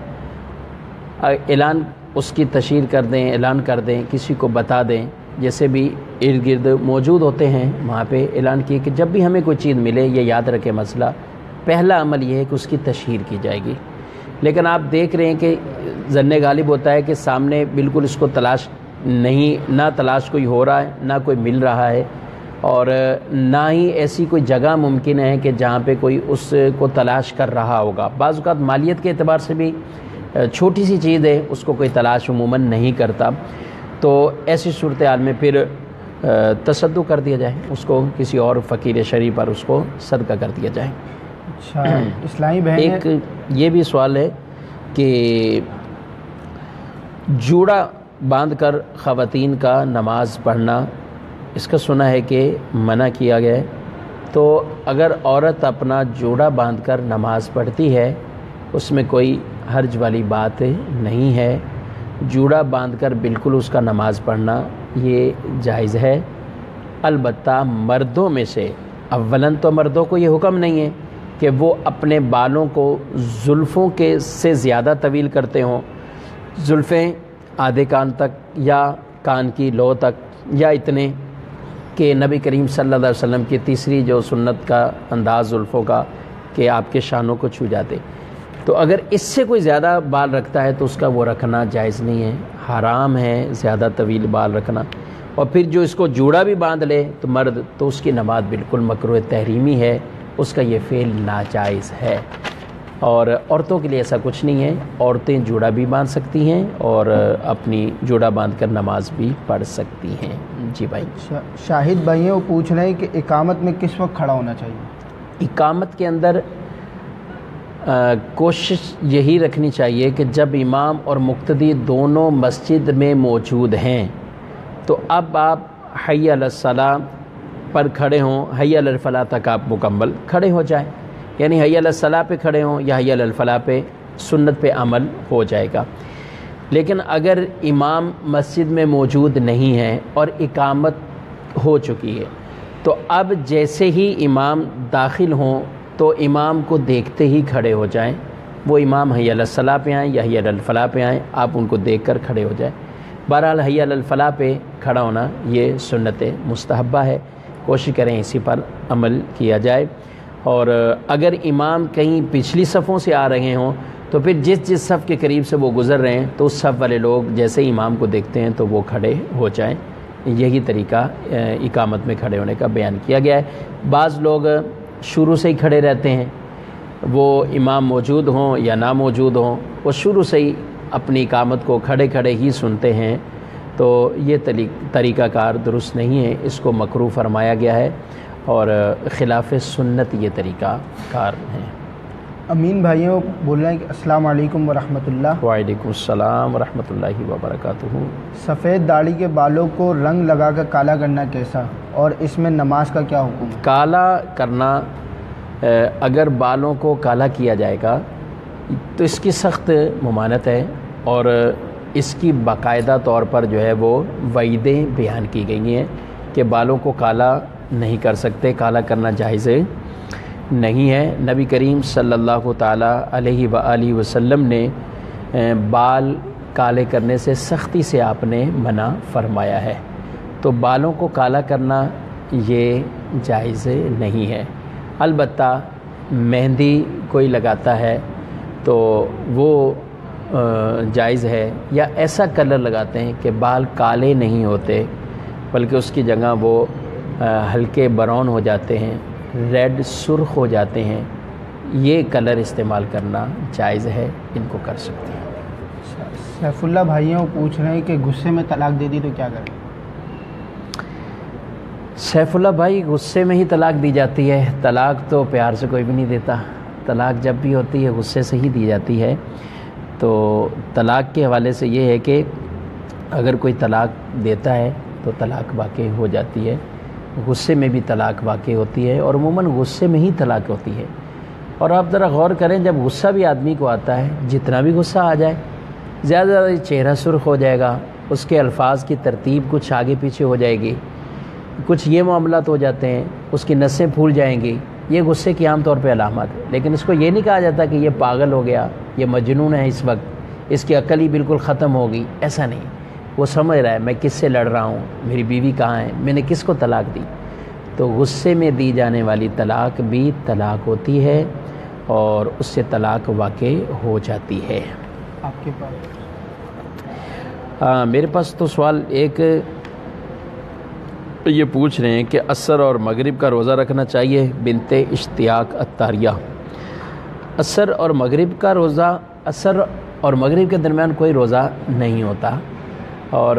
Speaker 1: اعلان اس کی تشہیر کر دیں، اعلان کر دیں، کسی کو بتا دیں، جیسے بھی ارد گرد موجود ہوتے ہیں وہاں پہ اعلان کیے کہ جب بھی ہمیں کوئی چیز ملے، یہ یاد رکھیں مسئلہ، پہلا عمل یہ ہے کہ اس کی تشہیر کی جائے گی۔ لیکن آپ دیکھ رہے ہیں کہ ظن غالب ہوتا ہے کہ سامنے بالکل اس کو تلاش نہیں، نہ تلاش کوئی ہو رہا ہے، نہ کوئی مل رہا ہے، اور نہ ہی ایسی کوئی جگہ ممکن ہے کہ جہاں پہ کوئی اس کو تلاش کر رہا ہوگا۔ بعض اوقات مالیت کے اعتبار سے بھی چھوٹی سی چیز ہے، اس کو کوئی تلاش عموماً نہیں کرتا، تو ایسی صورتحال میں پھر تصدق کر دیا جائے، اس کو کسی اور فقیر شرعی پر اس کو صدقہ کر دیا جائے۔
Speaker 2: اچھا، اسلامی بہن
Speaker 1: ایک یہ بھی سوال ہے کہ جوڑا باندھ کر خواتین کا نماز پڑھنا، اس کا سنا ہے کہ منع کیا گیا ہے، تو اگر عورت اپنا جوڑا باندھ کر نماز پڑھتی ہے اس میں کوئی حرج والی بات نہیں ہے، جوڑا باندھ کر بالکل اس کا نماز پڑھنا یہ جائز ہے۔ البتہ مردوں میں سے اولاً تو مردوں کو یہ حکم نہیں ہے کہ وہ اپنے بالوں کو زلفوں کے سے زیادہ طویل کرتے ہوں، زلفیں آدھے کان تک یا کان کی لو تک، یا اتنے کہ نبی کریم صلی اللہ علیہ وسلم کی تیسری جو سنت کا انداز زلفوں کا کہ آپ کے شانوں کو چھو جاتے، تو اگر اس سے کوئی زیادہ بال رکھتا ہے تو اس کا وہ رکھنا جائز نہیں ہے، حرام ہے زیادہ طویل بال رکھنا۔ اور پھر جو اس کو جوڑا بھی باندھ لے تو مرد، تو اس کی نماز بالکل مکروہ تحریمی ہے، اس کا یہ فعل ناجائز ہے۔ اور عورتوں کے لیے ایسا کچھ نہیں ہے، عورتیں جوڑا بھی باندھ سکتی ہیں اور اپنی جوڑا باندھ کر نماز بھی پڑھ سکتی ہیں۔ جی بھائی۔
Speaker 2: شاہد بھائی ہیں، وہ پوچھ رہے ہیں کہ اقامت میں کس وقت کھڑا ہونا چاہیے؟
Speaker 1: اقامت کے اندر کوشش یہی رکھنی چاہیے کہ جب امام اور مقتدی دونوں مسجد میں موجود ہیں تو اب آپ حی علی الصلاۃ پر کھڑے ہوں، حی علی الفلاح تک آپ مکمل کھڑے ہو جائیں، یعنی حی علی الصلاۃ پہ کھڑے ہوں یا حی علی الفلاح پہ، سنت پہ عمل ہو جائے گا۔ لیکن اگر امام مسجد میں موجود نہیں ہے اور اقامت ہو چکی ہے تو اب جیسے ہی امام داخل ہوں تو امام کو دیکھتے ہی کھڑے ہو جائیں، وہ امام حی علی الصلاۃ پہ آئیں یا حی علی الفلاح پہ آئیں، آپ ان کو دیکھ کر کھڑے ہو جائیں۔ بہرحال حی علی الفلاح پہ کھڑا ہونا یہ سنت مستحبہ ہے، کوشش کریں اسی پر عمل کیا جائے۔ اور اگر امام کہیں پچھلی صفوں سے آ رہے ہوں تو پھر جس صف کے قریب سے وہ گزر رہے ہیں تو اس صف والے لوگ جیسے امام کو دیکھتے ہیں تو وہ کھڑے ہو جائیں۔ یہی طریقہ اقامت میں کھڑے ہونے کا بیان کیا گیا ہے۔ بعض لوگ شروع سے ہی کھڑے رہتے ہیں، وہ امام موجود ہوں یا نہ موجود ہوں، وہ شروع سے ہی اپنی اقامت کو کھڑے کھڑے ہی سنتے ہیں، تو یہ طریقہ کار درست نہیں ہے، اس کو مکروہ فرمایا گیا ہے اور خلاف سنت یہ طریقہ کار ہیں۔
Speaker 2: امین بھائیوں بول رہے ہیں کہ السلام علیکم ورحمۃ اللہ۔
Speaker 1: وعلیکم السلام ورحمۃ اللہ وبرکاتہ۔
Speaker 2: سفید داڑھی کے بالوں کو رنگ لگا کر کالا کرنا کیسا، اور اس میں نماز کا کیا حکم ہے؟
Speaker 1: کالا کرنا، اگر بالوں کو کالا کیا جائے گا تو اس کی سخت ممانعت ہے، اور اس کی باقاعدہ طور پر جو ہے وہ وعیدیں بیان کی گئی ہیں کہ بالوں کو کالا نہیں کر سکتے، کالا کرنا جائز نہیں ہے۔ نبی کریم صلی اللہ تعالیٰ علیہ وآلہ وسلم نے بال کالے کرنے سے سختی سے آپ نے منع فرمایا ہے، تو بالوں کو کالا کرنا یہ جائز نہیں ہے۔ البتہ مہندی کوئی لگاتا ہے تو وہ جائز ہے، یا ایسا کلر لگاتے ہیں کہ بال کالے نہیں ہوتے بلکہ اس کی جگہ وہ ہلکے براؤن ہو جاتے ہیں، ریڈ سرخ ہو جاتے ہیں، یہ کلر استعمال کرنا جائز ہے، ان کو کر سکتے ہیں۔
Speaker 2: سیف اللہ بھائیوں پوچھ رہے ہیں کہ غصے میں طلاق دے دی تو کیا کریں؟
Speaker 1: سیف اللہ بھائی، غصے میں ہی طلاق دی جاتی ہے، طلاق تو پیار سے کوئی بھی نہیں دیتا، طلاق جب بھی ہوتی ہے غصے سے ہی دی جاتی ہے۔ تو طلاق کے حوالے سے یہ ہے کہ اگر کوئی طلاق دیتا ہے تو طلاق واقع ہو جاتی ہے، غصے میں بھی طلاق واقع ہوتی ہے، اور عموماً غصے میں ہی طلاق ہوتی ہے۔ اور آپ ذرا غور کریں، جب غصہ بھی آدمی کو آتا ہے، جتنا بھی غصہ آ جائے، زیادہ زیادہ چہرہ سرخ ہو جائے گا، اس کے الفاظ کی ترتیب کچھ آگے پیچھے ہو جائے گی، کچھ یہ معاملات ہو جاتے ہیں، اس کی نسیں پھول جائیں گی، یہ غصے کی عام طور پہ علامات ہے۔ لیکن اس کو یہ نہیں کہا جاتا کہ یہ پاگل ہو گیا، یہ مجنون ہے، اس وقت اس کی عقل ہی بالکل ختم ہوگی، ایسا نہیں۔ وہ سمجھ رہا ہے میں کس سے لڑ رہا ہوں، میری بیوی کہاں ہے، میں نے کس کو طلاق دی۔ تو غصے میں دی جانے والی طلاق بھی طلاق ہوتی ہے، اور اس سے طلاق واقع ہو جاتی ہے۔
Speaker 2: آپ کے پاس
Speaker 1: میرے پاس تو سوال ایک یہ پوچھ رہے ہیں کہ عصر اور مغرب کا روزہ رکھنا چاہیے، بنت اشتیاق عطاریہ۔ عصر اور مغرب کا روزہ، عصر اور مغرب کے درمیان کوئی روزہ نہیں ہوتا، اور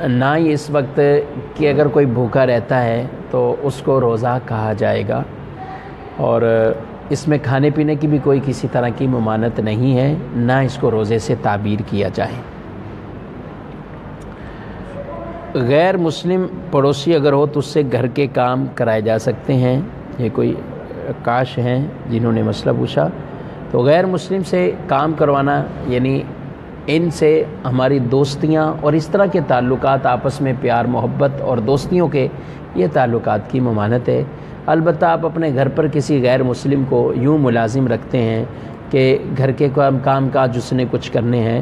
Speaker 1: نہ ہی اس وقت کہ اگر کوئی بھوکا رہتا ہے تو اس کو روزہ کہا جائے گا، اور اس میں کھانے پینے کی بھی کوئی کسی طرح کی ممانعت نہیں ہے، نہ اس کو روزے سے تعبیر کیا جائے۔ غیر مسلم پڑوسی اگر ہو تو اس سے گھر کے کام کرائے جا سکتے ہیں، یہ کوئی کاش ہیں جنہوں نے مسئلہ پوچھا۔ تو غیر مسلم سے کام کروانا، یعنی ان سے ہماری دوستیاں اور اس طرح کے تعلقات، آپس میں پیار محبت اور دوستیوں کے یہ تعلقات کی ممانعت ہے۔ البتہ آپ اپنے گھر پر کسی غیر مسلم کو یوں ملازم رکھتے ہیں کہ گھر کے کام کاج اس نے کچھ کرنے ہیں،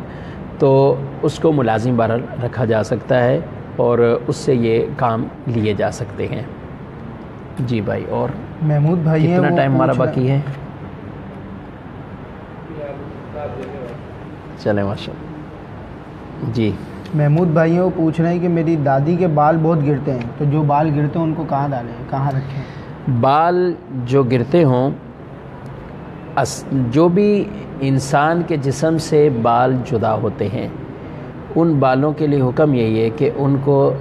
Speaker 1: تو اس کو ملازم بہرحال رکھا جا سکتا ہے، اور اس سے یہ کام لیے جا سکتے ہیں۔ جی بھائی، اور
Speaker 2: محمود بھائی
Speaker 1: کتنا ٹائم ہمارا باقی ہے؟ چلیں ماشاء اللہ۔ جی،
Speaker 2: محمود بھائیوں پوچھ رہے ہیں کہ میری دادی کے بال بہت گرتے ہیں، تو جو بال گرتے ہیں ان کو کہاں ڈالیں، کہاں رکھیں؟
Speaker 1: بال جو گرتے ہوں، جو بھی انسان کے جسم سے بال جدا ہوتے ہیں، ان بالوں کے لیے حکم یہی ہے کہ ان کو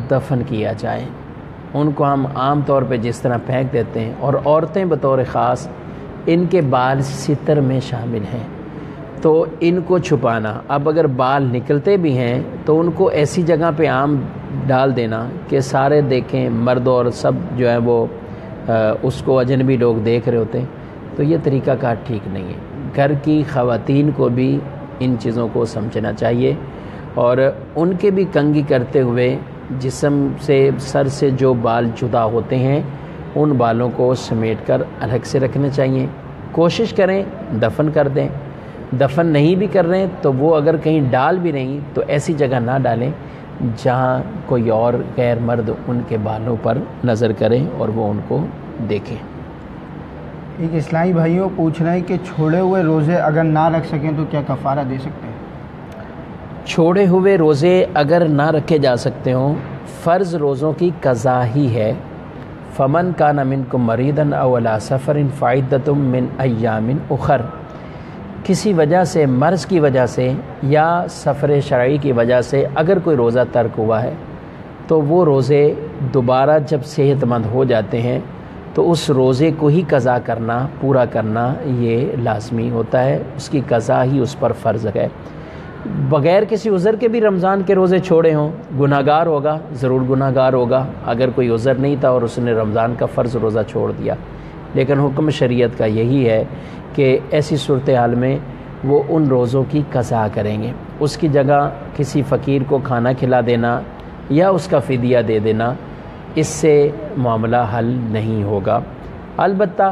Speaker 1: دفن کیا جائے۔ ان کو ہم عام طور پہ جس طرح پھینک دیتے ہیں، اور عورتیں بطور خاص ان کے بال ستر میں شامل ہیں، تو ان کو چھپانا۔ اب اگر بال نکلتے بھی ہیں تو ان کو ایسی جگہ پہ عام ڈال دینا کہ سارے دیکھیں، مرد اور سب جو ہے وہ اس کو اجنبی لوگ دیکھ رہے ہوتے ہیں، تو یہ طریقہ کار ٹھیک نہیں ہے۔ گھر کی خواتین کو بھی ان چیزوں کو سمجھنا چاہیے، اور ان کے بھی کنگھی کرتے ہوئے جسم سے، سر سے جو بال جدا ہوتے ہیں، ان بالوں کو سمیٹ کر الگ سے رکھنے چاہیے۔ کوشش کریں دفن کر دیں، دفن نہیں بھی کر رہے ہیں تو وہ اگر کہیں ڈال بھی رہیں تو ایسی جگہ نہ ڈالیں جہاں کوئی اور غیر مرد ان کے بالوں پر نظر کریں اور وہ ان کو دیکھیں۔
Speaker 2: ایک اسلامی بھائیوں پوچھ رہے ہیں کہ چھوڑے ہوئے روزے اگر نہ رکھ سکیں تو کیا کفارہ دے سکتے ہیں؟
Speaker 1: چھوڑے ہوئے روزے اگر نہ رکھے جا سکتے ہوں، فرض روزوں کی قضا ہی ہے۔ فمن کان منکم مریضا او علی سفر فعدۃ من ایام اخر، کسی وجہ سے، مرض کی وجہ سے یا سفر شرعی کی وجہ سے اگر کوئی روزہ ترک ہوا ہے تو وہ روزے دوبارہ جب صحت مند ہو جاتے ہیں تو اس روزے کو ہی قضا کرنا، پورا کرنا یہ لازمی ہوتا ہے، اس کی قضا ہی اس پر فرض ہے۔ بغیر کسی عذر کے بھی رمضان کے روزے چھوڑے ہوں، گناہ گار ہوگا، ضرور گناہ گار ہوگا۔ اگر کوئی عذر نہیں تھا اور اس نے رمضان کا فرض روزہ چھوڑ دیا، لیکن حکم شریعت کا یہی ہے کہ ایسی صورتحال میں وہ ان روزوں کی قضا کریں گے، اس کی جگہ کسی فقیر کو کھانا کھلا دینا یا اس کا فدیہ دے دینا، اس سے معاملہ حل نہیں ہوگا۔ البتہ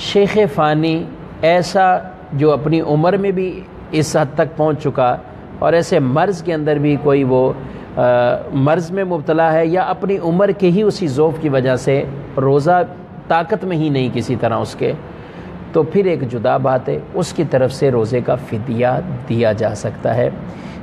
Speaker 1: شیخ فانی ایسا جو اپنی عمر میں بھی اس حد تک پہنچ چکا اور ایسے مرض کے اندر بھی کوئی وہ مرض میں مبتلا ہے یا اپنی عمر کے ہی اسی ذوف کی وجہ سے روزہ طاقت میں ہی نہیں کسی طرح اس کے، تو پھر ایک جدا بات ہے، اس کی طرف سے روزے کا فدیہ دیا جا سکتا ہے۔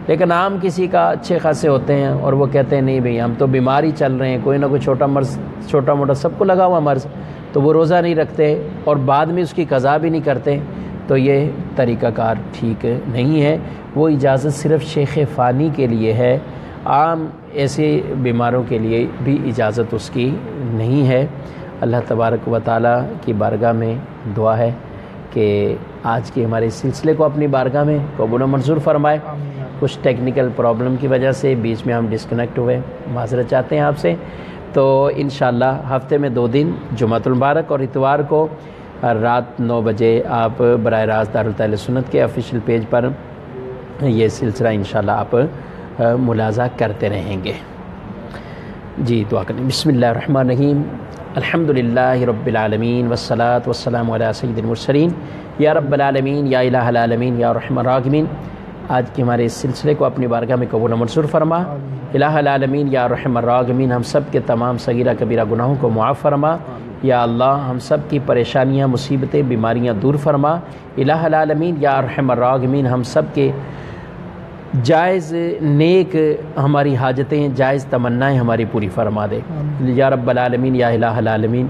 Speaker 1: لیکن عام کسی کا اچھے خاصے ہوتے ہیں اور وہ کہتے ہیں نہیں بھئی ہم تو بیمار ہی چل رہے ہیں، کوئی نہ کوئی چھوٹا موٹا سب کو لگا ہوا مرض، تو وہ روزہ نہیں رکھتے اور بعد میں اس کی قضا بھی نہیں کرتے، تو یہ طریقہ کار ٹھیک نہیں ہے۔ وہ اجازت صرف شیخ فانی کے لیے ہے، عام ایسے بیماروں کے لیے بھی اجازت اس کی نہیں ہے۔ اللہ تبارک و تعالیٰ کی بارگاہ میں دعا ہے کہ آج کے ہمارے سلسلے کو اپنی بارگاہ میں قبول و منظور فرمائے۔ کچھ ٹیکنیکل پرابلم کی وجہ سے بیچ میں ہم ڈسکنیکٹ ہوئے، معذرت چاہتے ہیں آپ سے۔ تو انشاءاللہ ہفتے میں 2 دن جمعۃ المبارک اور اتوار کو رات 9 بجے آپ براہ راست دارالتعلیم سنت کے آفیشیل پیج پر یہ سلسلہ انشاءاللہ آپ ملاحظہ کرتے رہیں گے۔ جی دعا کریں۔ بسم اللہ الرحمن الرحیم، الحمدللہ رب العالمین والصلاة والسلام علی سید المرسلین، یا رب العالمین یا الہ العالمین یا رحم الراحمین۔ آج کے ہمارے اس سلسلے کو اپنی بارگاہ میں قبول و منظور فرما۔ الہ العالمین یا رحم الراحمین، ہم سب کے تمام صغیرہ کبیرہ گناہوں کو معاف فرما۔ یا اللہ ہم سب کی پریشانیاں، مصیبتیں، بیماریاں دور فرما۔ الہ العالمین یا رحم الراحمین، ہم سب کے جائز نیک ہماری حاجتیں، جائز تمنائیں ہماری پوری فرما دے۔ یا رب العالمین یا الہ العالمین،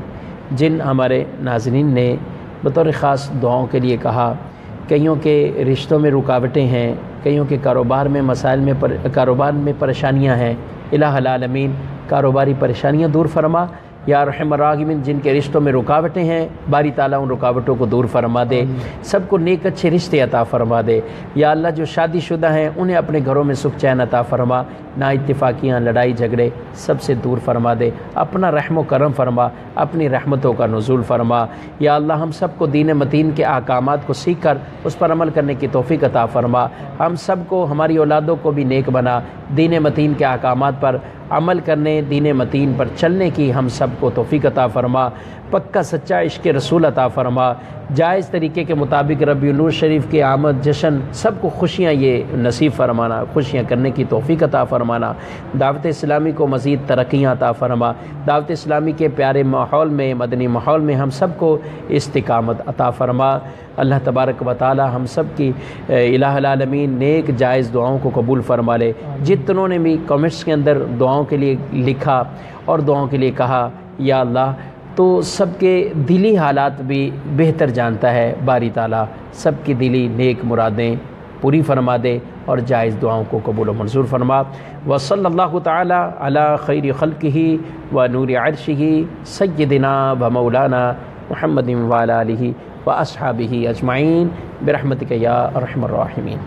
Speaker 1: جن ہمارے ناظرین نے بطور خاص دعاؤں کے لیے کہا، کئیوں کے رشتوں میں رکاوٹیں ہیں، کئیوں کے کاروبار میں مسائل میں کاروبار میں پریشانیاں ہیں، الہ العالمین کاروباری پریشانیاں دور فرما۔ یا رحم الراحمین، جن کے رشتوں میں رکاوٹیں ہیں باری تعالیٰ ان رکاوٹوں کو دور فرما دے، سب کو نیک اچھے رشتے عطا فرما دے۔ یا اللہ جو شادی شدہ ہیں انہیں اپنے گھروں میں سکھ چین عطا فرما، نا اتفاقیاں، لڑائی جھگڑے سب سے دور فرما دے، اپنا رحم و کرم فرما، اپنی رحمتوں کا نزول فرما۔ یا اللہ ہم سب کو دین متین کے احکامات کو سیکھ کر اس پر عمل کرنے کی توفیق عطا فرما، ہم سب کو، ہماری اولادوں کو بھی نیک بنا، دین متین کے احکامات پر عمل کرنے، دین متین پر چلنے کی ہم سب کو توفیق عطا فرما، پکا سچا عشق رسول عطا فرما، جائز طریقے کے مطابق ربیع النور شریف کے آمد جشن سب کو خوشیاں یہ نصیب فرمانا، خوشیاں کرنے کی توفیق عطا فرمانا، دعوت اسلامی کو مزید ترقیاں عطا فرما، دعوت اسلامی کے پیارے ماحول میں، مدنی ماحول میں ہم سب کو استقامت عطا فرما۔ اللہ تبارک و تعالی ہم سب کی الہ العالمین نیک جائز دعاؤں کو قبول فرما لے۔ جتنوں نے بھی کمنٹس کے اندر دعاؤں کے لیے لکھا اور دعاؤں کے لیے کہا، یا اللہ تو سب کے دلی حالات بھی بہتر جانتا ہے، باری تعالیٰ سب کی دلی نیک مرادیں پوری فرما دے اور جائز دعاؤں کو قبول و منظور فرما۔ وصلی اللہ تعالی علی خیر خلقہ و نور عرشہ سیدنا و مولانا محمد وعلی آلہ و اصحابہ اجمعین برحمتک یا ارحم الراحمین۔